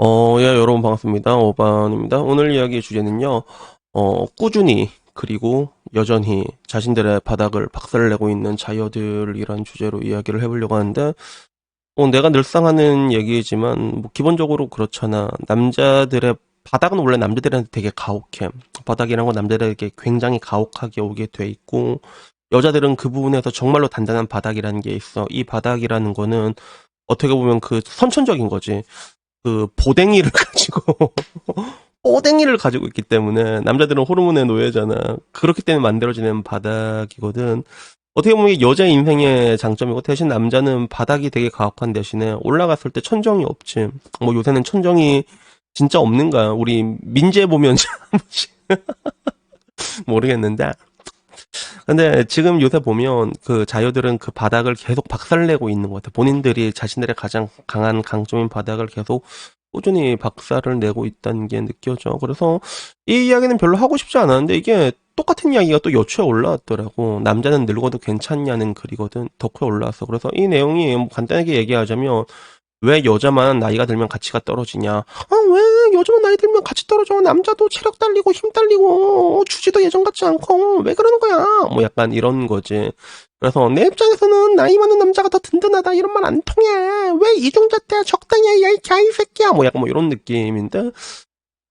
예, 여러분 반갑습니다. 오반입니다. 오늘 이야기 주제는요, 꾸준히, 그리고 여전히 자신들의 바닥을 박살내고 있는 자이어들이란 주제로 이야기를 해보려고 하는데, 내가 늘상 하는 얘기지만, 뭐, 기본적으로 그렇잖아. 남자들의, 바닥은 원래 남자들한테 되게 가혹해. 바닥이란 건 남자들에게 굉장히 가혹하게 오게 돼 있고, 여자들은 그 부분에서 정말로 단단한 바닥이라는 게 있어. 이 바닥이라는 거는 어떻게 보면 그 선천적인 거지. 그 보댕이를 가지고 뽀댕이를 가지고 있기 때문에 남자들은 호르몬의 노예잖아. 그렇기 때문에 만들어지는 바닥이거든. 어떻게 보면 이게 여자 인생의 장점이고 대신 남자는 바닥이 되게 가혹한 대신에 올라갔을 때 천정이 없지. 뭐 요새는 천정이 진짜 없는가? 우리 민재 보면 모르겠는데. 근데 지금 요새 보면 그 자녀들은 그 바닥을 계속 박살내고 있는 것 같아. 본인들이 자신들의 가장 강한 강점인 바닥을 계속 꾸준히 박살을 내고 있다는 게 느껴져. 그래서 이 이야기는 별로 하고 싶지 않았는데 이게 똑같은 이야기가 또 여초에 올라왔더라고. 남자는 늙어도 괜찮냐는 글이거든. 덕후에 올라왔어. 그래서 이 내용이 뭐 간단하게 얘기하자면 왜 여자만 나이가 들면 가치가 떨어지냐? 왜 여자만 나이 들면 가치 떨어져? 남자도 체력 딸리고 힘 딸리고 주지도 예전 같지 않고 왜 그러는 거야? 뭐 약간 이런 거지. 그래서 내 입장에서는 나이 많은 남자가 더 든든하다 이런 말 안 통해. 왜 이중자 때 적당히 해, 야이 갸이 새끼야. 뭐 약간 뭐 이런 느낌인데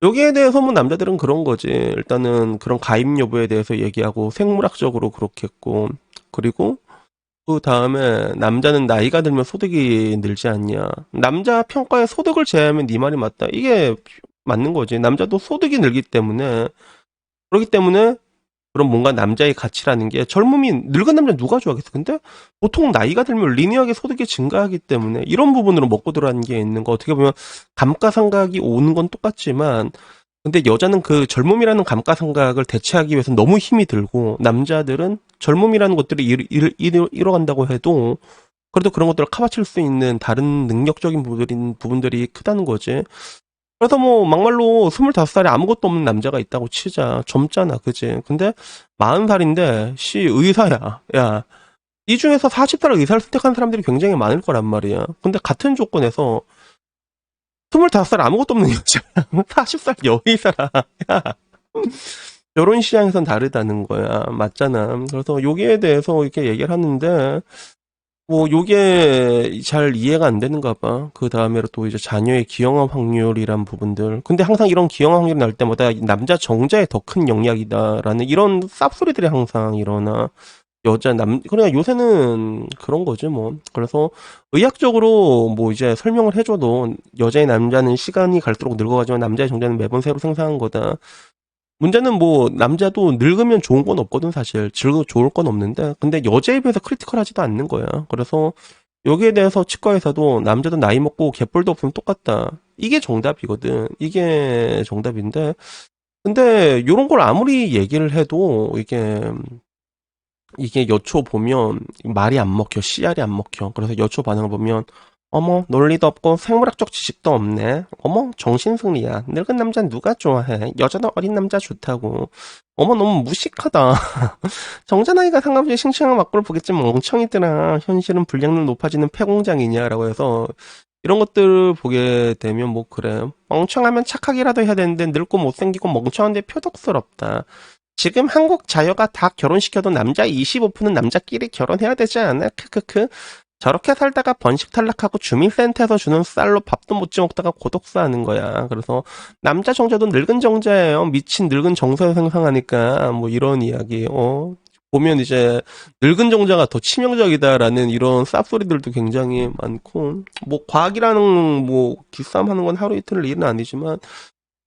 여기에 대해서 뭐 남자들은 그런 거지. 일단은 그런 가입 여부에 대해서 얘기하고 생물학적으로 그렇게 했고 그리고 그 다음에 남자는 나이가 들면 소득이 늘지 않냐. 남자 평가에 소득을 제외하면 네 말이 맞다. 이게 맞는 거지. 남자도 소득이 늘기 때문에 그렇기 때문에 그런 뭔가 남자의 가치라는 게 젊음이 늙은 남자 누가 좋아하겠어. 근데 보통 나이가 들면 리니어하게 소득이 증가하기 때문에 이런 부분으로 먹고 들어가는 게 있는 거 어떻게 보면 감가상각이 오는 건 똑같지만 근데 여자는 그 젊음이라는 감가상각을 대체하기 위해서 너무 힘이 들고 남자들은 젊음이라는 것들이 잃어간다고 해도 그래도 그런 것들을 커버칠 수 있는 다른 능력적인 부분들이 크다는 거지. 그래서 뭐 막말로 25살에 아무것도 없는 남자가 있다고 치자. 젊잖아, 그지? 근데 40살인데 씨 의사야. 야, 이 중에서 40살 의사를 선택한 사람들이 굉장히 많을 거란 말이야. 근데 같은 조건에서 25살 아무것도 없는 여자랑 40살 여의사라. 야, 결혼 시장에선 다르다는 거야. 맞잖아. 그래서 여기에 대해서 이렇게 얘기를 하는데, 뭐, 요게 잘 이해가 안 되는가 봐. 그 다음에 또 이제 자녀의 기형아 확률이란 부분들. 근데 항상 이런 기형아 확률이 날 때마다 남자 정자에 더 큰 영향이다라는 이런 쌉소리들이 항상 일어나. 그러니까 요새는 그런 거지, 뭐. 그래서 의학적으로 뭐 이제 설명을 해줘도 여자의 남자는 시간이 갈수록 늙어가지만 남자의 정자는 매번 새로 생산한 거다. 문제는 뭐 남자도 늙으면 좋은 건 없거든 사실 좋을 건 없는데 근데 여자에 비해서 크리티컬하지도 않는 거야. 그래서 여기에 대해서 치과에서도 남자도 나이 먹고 개뿔도 없으면 똑같다. 이게 정답이거든. 이게 정답인데 근데 요런 걸 아무리 얘기를 해도 이게 여초 보면 말이 안 먹혀, 씨알이 안 먹혀. 그래서 여초 반응을 보면 어머 논리도 없고 생물학적 지식도 없네. 어머 정신승리야. 늙은 남자 누가 좋아해? 여자는 어린 남자 좋다고. 어머 너무 무식하다. 정자 나이가 상관없이 싱싱한 맞골을 보겠지 멍청이들아. 현실은 불량률 높아지는 폐공장이냐라고 해서 이런 것들을 보게 되면 뭐 그래. 멍청하면 착하기라도 해야 되는데 늙고 못생기고 멍청한데 표독스럽다. 지금 한국 자녀가 다 결혼시켜도 남자 25%는 남자끼리 결혼해야 되지 않아? 크크크. 저렇게 살다가 번식 탈락하고 주민센터에서 주는 쌀로 밥도 못 지먹다가 고독사 하는 거야. 그래서 남자 정자도 늙은 정자예요. 미친 늙은 정서에 생성하니까 뭐 이런 이야기. 보면 이제 늙은 정자가 더 치명적이다라는 이런 쌉소리들도 굉장히 많고 뭐 과학이라는 뭐 기싸움하는 건 하루 이틀 일은 아니지만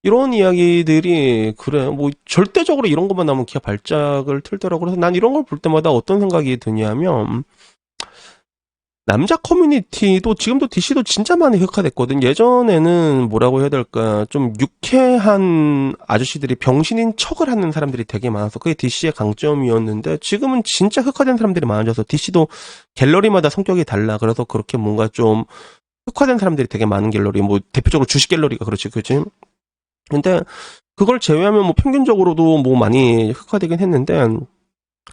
이런 이야기들이 그래 뭐 절대적으로 이런 것만 나오면 기가 발작을 틀더라고. 그래서 난 이런 걸 볼 때마다 어떤 생각이 드냐면 남자 커뮤니티도 지금도 DC도 진짜 많이 흑화됐거든. 예전에는 뭐라고 해야 될까 좀 유쾌한 아저씨들이 병신인 척을 하는 사람들이 되게 많아서 그게 DC의 강점이었는데 지금은 진짜 흑화된 사람들이 많아져서 DC도 갤러리마다 성격이 달라. 그래서 그렇게 뭔가 좀 흑화된 사람들이 되게 많은 갤러리 뭐 대표적으로 주식 갤러리가 그렇지 그치? 근데 그걸 제외하면 뭐 평균적으로도 뭐 많이 흑화되긴 했는데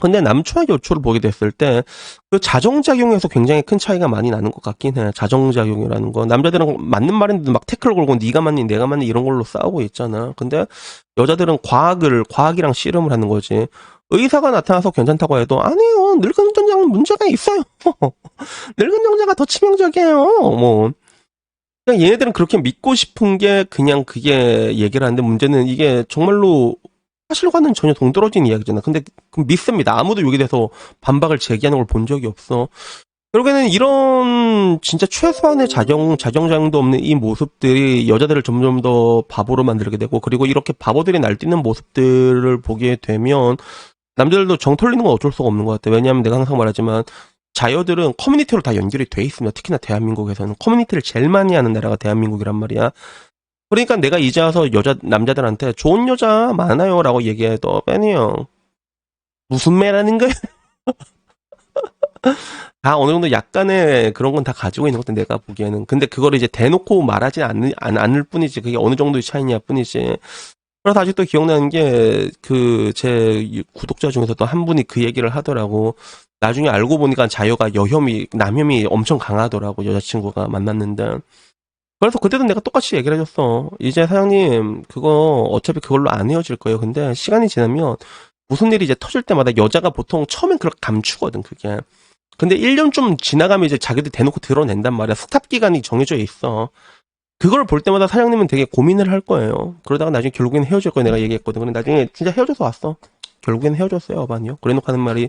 근데 남초와 여초를 보게 됐을 때 그 자정작용에서 굉장히 큰 차이가 많이 나는 것 같긴 해. 자정작용이라는 거. 남자들은 맞는 말인데도 막 태클 걸고 네가 맞니 내가 맞니 이런 걸로 싸우고 있잖아. 근데 여자들은 과학이랑 씨름을 하는 거지. 의사가 나타나서 괜찮다고 해도 아니요 늙은 정장은 문제가 있어요. 늙은 정자가 더 치명적이에요. 뭐 그냥 얘네들은 그렇게 믿고 싶은 게 그냥 그게 얘기를 하는데 문제는 이게 정말로 사실과는 전혀 동떨어진 이야기잖아. 근데 믿습니다. 아무도 여기에 대해서 반박을 제기하는 걸 본 적이 없어. 결국에는 이런 진짜 최소한의 자정자영도 없는 이 모습들이 여자들을 점점 더 바보로 만들게 되고 그리고 이렇게 바보들이 날뛰는 모습들을 보게 되면 남자들도 정 털리는 건 어쩔 수가 없는 것 같아. 왜냐하면 내가 항상 말하지만 자여들은 커뮤니티로 다 연결이 돼 있습니다. 특히나 대한민국에서는 커뮤니티를 제일 많이 하는 나라가 대한민국이란 말이야. 그러니까 내가 이제 와서 남자들한테 좋은 여자 많아요 라고 얘기해도 뺀이요. 무슨 매라는 거야? 다 어느 정도 약간의 그런 건 다 가지고 있는 것같아 내가 보기에는. 근데 그거를 이제 대놓고 말하지 않을 뿐이지. 그게 어느 정도의 차이냐 뿐이지. 그래서 아직도 기억나는 게, 제 구독자 중에서도 한 분이 그 얘기를 하더라고. 나중에 알고 보니까 자여가 남혐이 엄청 강하더라고, 여자친구가 만났는데. 그래서 그때도 내가 똑같이 얘기를 해줬어. 이제 사장님, 그거 어차피 그걸로 안 헤어질 거예요. 근데 시간이 지나면 무슨 일이 이제 터질 때마다 여자가 보통 처음엔 그렇게 감추거든, 그게. 근데 1년 좀 지나가면 이제 자기들 대놓고 드러낸단 말이야. 스탑 기간이 정해져 있어. 그걸 볼 때마다 사장님은 되게 고민을 할 거예요. 그러다가 나중에 결국엔 헤어질 거예요. 내가 얘기했거든. 근데 나중에 진짜 헤어져서 왔어. 결국엔 헤어졌어요, 어반이요. 그래놓고 하는 말이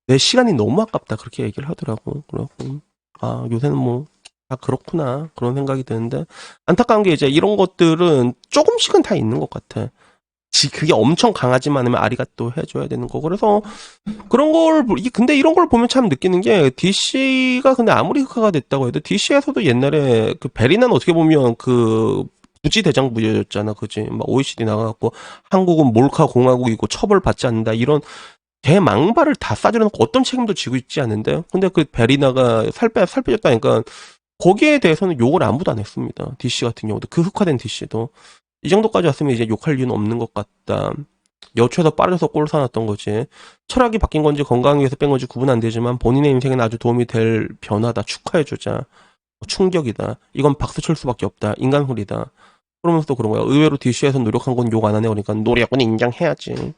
내 시간이 너무 아깝다. 그렇게 얘기를 하더라고. 그래갖고 아 요새는 뭐 다 그렇구나 그런 생각이 드는데 안타까운 게 이제 이런 것들은 조금씩은 다 있는 것 같아. 그게 엄청 강하지만 않으면 아리가또 해줘야 되는 거. 그래서 그런 걸, 근데 이런 걸 보면 참 느끼는 게, DC가 근데 아무리 흑화가 됐다고 해도, DC에서도 옛날에 그 베리나는 어떻게 보면 부지대장부였잖아. 그지? 막 OECD 나가갖고, 한국은 몰카 공화국이고 처벌받지 않는다. 이런 대망발을 다 싸들여놓고 어떤 책임도 지고 있지 않는데, 근데 그 베리나가 살 빼졌다니까, 거기에 대해서는 욕을 아무도 안 했습니다. DC 같은 경우도. 그 흑화된 DC도. 이 정도까지 왔으면 이제 욕할 이유는 없는 것 같다. 여초에서 빠져서 골 사놨던 거지. 철학이 바뀐 건지 건강을 위해서 뺀 건지 구분 안 되지만 본인의 인생에는 아주 도움이 될 변화다. 축하해주자. 충격이다. 이건 박수 칠 수밖에 없다. 인간hul이다. 그러면서 또 그런 거야. 의외로 DC에서 노력한 건 욕 안 하네. 그러니까 노력은 인정해야지.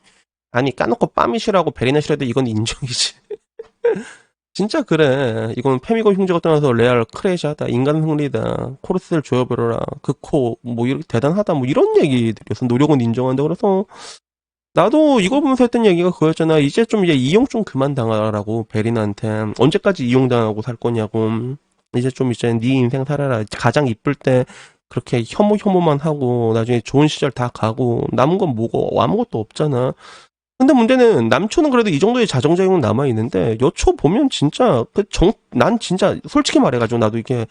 아니 까놓고 빰이시라고 베리나시라도 이건 인정이지. 진짜 그래. 이건 페미고 흉제가 떠나서 레알 크레이지하다. 인간 흥리다. 코러스를 조여버려라. 그 코 뭐 이렇게 대단하다. 뭐 이런 얘기들이어서 노력은 인정한다. 그래서 나도 이거 보면서 했던 얘기가 그거였잖아. 이제 이용 좀 그만 당하라고 베린한테. 언제까지 이용당하고 살 거냐고. 이제 네 인생 살아라. 가장 이쁠 때 그렇게 혐오만 하고 나중에 좋은 시절 다 가고 남은 건 뭐고 아무것도 없잖아. 근데 문제는 남초는 그래도 이 정도의 자정작용은 남아있는데 여초 보면 진짜 난 진짜 솔직히 말해가지고 나도 이게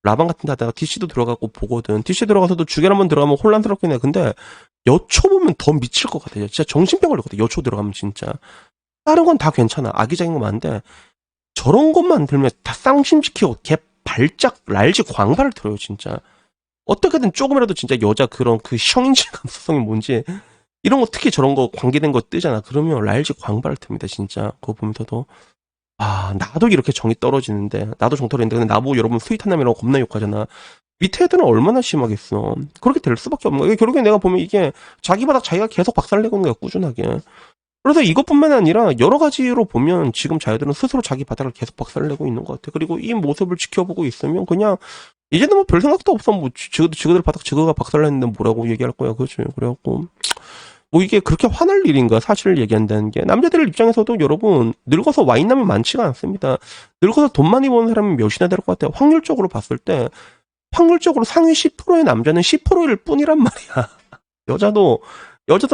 라방 같은 데 하다가 DC도 들어가고 보거든. DC 들어가서도 주간 한번 들어가면 혼란스럽긴 해. 근데 여초 보면 더 미칠 것 같아. 진짜 정신병 걸리거든. 여초 들어가면 진짜. 다른 건 다 괜찮아. 악의적인 거 많은데 저런 것만 들면 다 쌍심시키고 개 발작 랄지 광발을 들어요 진짜. 어떻게든 조금이라도 진짜 여자 그런 그 성인지 감수성이 뭔지 이런 거 특히 저런 거 관계된 거 뜨잖아. 그러면 랄지 광발을 듭니다 진짜. 그거 보면서도 나도 이렇게 정이 떨어지는데 나도 정떨어지는데 근데 나보고 여러분 스윗한 남이라고 겁나 욕하잖아. 밑에 애들은 얼마나 심하겠어. 그렇게 될 수밖에 없는 거야. 결국에 내가 보면 이게 자기 바닥 자기가 계속 박살내고 있는 거야 꾸준하게. 그래서 이것뿐만 아니라 여러 가지로 보면 지금 자녀들은 스스로 자기 바닥을 계속 박살내고 있는 것 같아. 그리고 이 모습을 지켜보고 있으면 그냥 이제는 뭐 별 생각도 없어. 뭐 지그들 바닥 지그가 박살냈는데 뭐라고 얘기할 거야. 그렇지. 그래갖고 뭐 이게 그렇게 화날 일인가 사실을 얘기한다는 게 남자들 입장에서도 여러분 늙어서 와인남이 많지가 않습니다. 늙어서 돈 많이 버는 사람이 몇이나 될 것 같아요. 확률적으로 봤을 때 확률적으로 상위 10%의 남자는 10%일 뿐이란 말이야. 여자도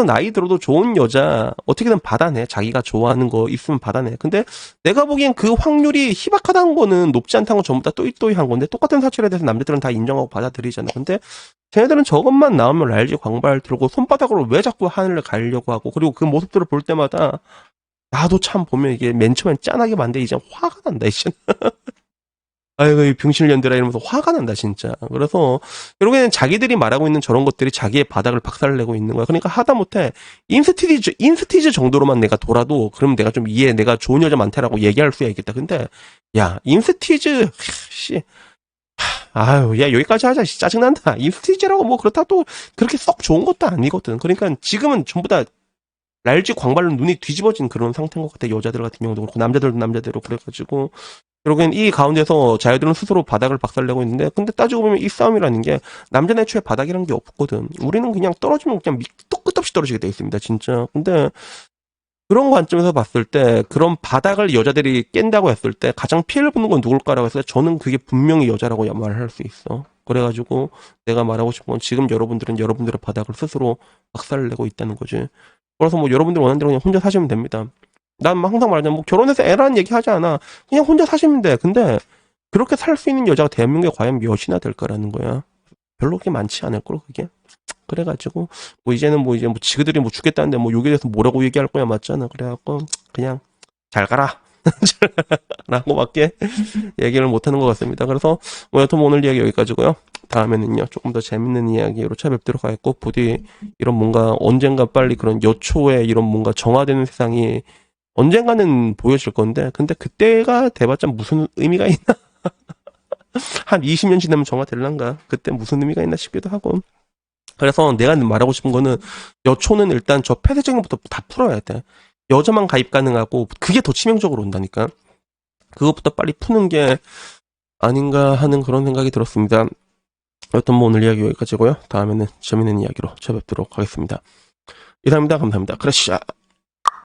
나이 들어도 좋은 여자 어떻게든 받아내. 자기가 좋아하는 거 있으면 받아내. 근데 내가 보기엔 그 확률이 희박하다는 거는 높지 않다는 건 전부 다 또이또이한 건데 똑같은 사실에 대해서 남자들은 다 인정하고 받아들이잖아. 근데 쟤네들은 저것만 나오면 랄지 광발 들고 손바닥으로 왜 자꾸 하늘을 가려고 하고 그리고 그 모습들을 볼 때마다 나도 참 보면 이게 맨 처음엔 짠하게 봤는데 이제 화가 난다 이제. 아이고, 이 병실년들아 이러면서 화가 난다, 진짜. 그래서, 결국에는 자기들이 말하고 있는 저런 것들이 자기의 바닥을 박살내고 있는 거야. 그러니까 하다못해, 인스티즈 정도로만 내가 돌아도, 그럼 내가 좀 내가 좋은 여자 많다라고 얘기할 수야 있겠다. 근데, 야, 인스티즈, 씨. 아유, 야, 여기까지 하자. 씨, 짜증난다. 인스티즈라고 뭐 그렇다 또 그렇게 썩 좋은 것도 아니거든. 그러니까 지금은 전부 다 랄지 광발로 눈이 뒤집어진 그런 상태인 것 같아. 여자들 같은 경우도 그렇고, 남자들도 남자대로 그래가지고. 결국엔 이 가운데서 자유들은 스스로 바닥을 박살내고 있는데, 근데 따지고 보면 이 싸움이라는 게 남자는 애초에 바닥이라는 게 없거든. 우리는 그냥 떨어지면 그냥 밑도 끝없이 떨어지게 돼 있습니다, 진짜. 근데 그런 관점에서 봤을 때 그런 바닥을 여자들이 깬다고 했을 때 가장 피해를 보는 건 누굴까라고 했을 때 저는 그게 분명히 여자라고 말할 수 있어. 그래가지고 내가 말하고 싶은 건 지금 여러분들은 여러분들의 바닥을 스스로 박살내고 있다는 거지. 그래서 뭐 여러분들 원하는 대로 그냥 혼자 사시면 됩니다. 난 항상 말하자면 뭐 결혼해서 애라는 얘기 하지 않아. 그냥 혼자 사시면 돼. 근데 그렇게 살 수 있는 여자가 대한민국에 과연 몇이나 될까라는 거야. 별로 그렇게 많지 않을 걸 그게. 그래가지고 뭐 이제는 뭐 이제 뭐 지그들이 뭐 죽겠다는데 뭐 여기에 대해서 뭐라고 얘기할 거야 맞잖아. 그래갖고 그냥 잘 가라 라고밖에 얘기를 못하는 것 같습니다. 그래서 뭐 여튼 오늘 이야기 여기까지고요. 다음에는요 조금 더 재밌는 이야기로 찾아뵙도록 하겠고, 부디 이런 뭔가 언젠가 빨리 그런 여초에 이런 뭔가 정화되는 세상이 언젠가는 보여질 건데, 근데 그때가 돼봤자 무슨 의미가 있나. 한 20년 지나면 정화될란가. 그때 무슨 의미가 있나 싶기도 하고. 그래서 내가 말하고 싶은 거는 여초는 일단 저 폐쇄적인 것부터 다 풀어야 돼. 여자만 가입 가능하고 그게 더 치명적으로 온다니까. 그것부터 빨리 푸는 게 아닌가 하는 그런 생각이 들었습니다. 여튼 뭐 오늘 이야기 여기까지고요. 다음에는 재밌는 이야기로 찾아뵙도록 하겠습니다. 이상입니다. 감사합니다. 크래쉬.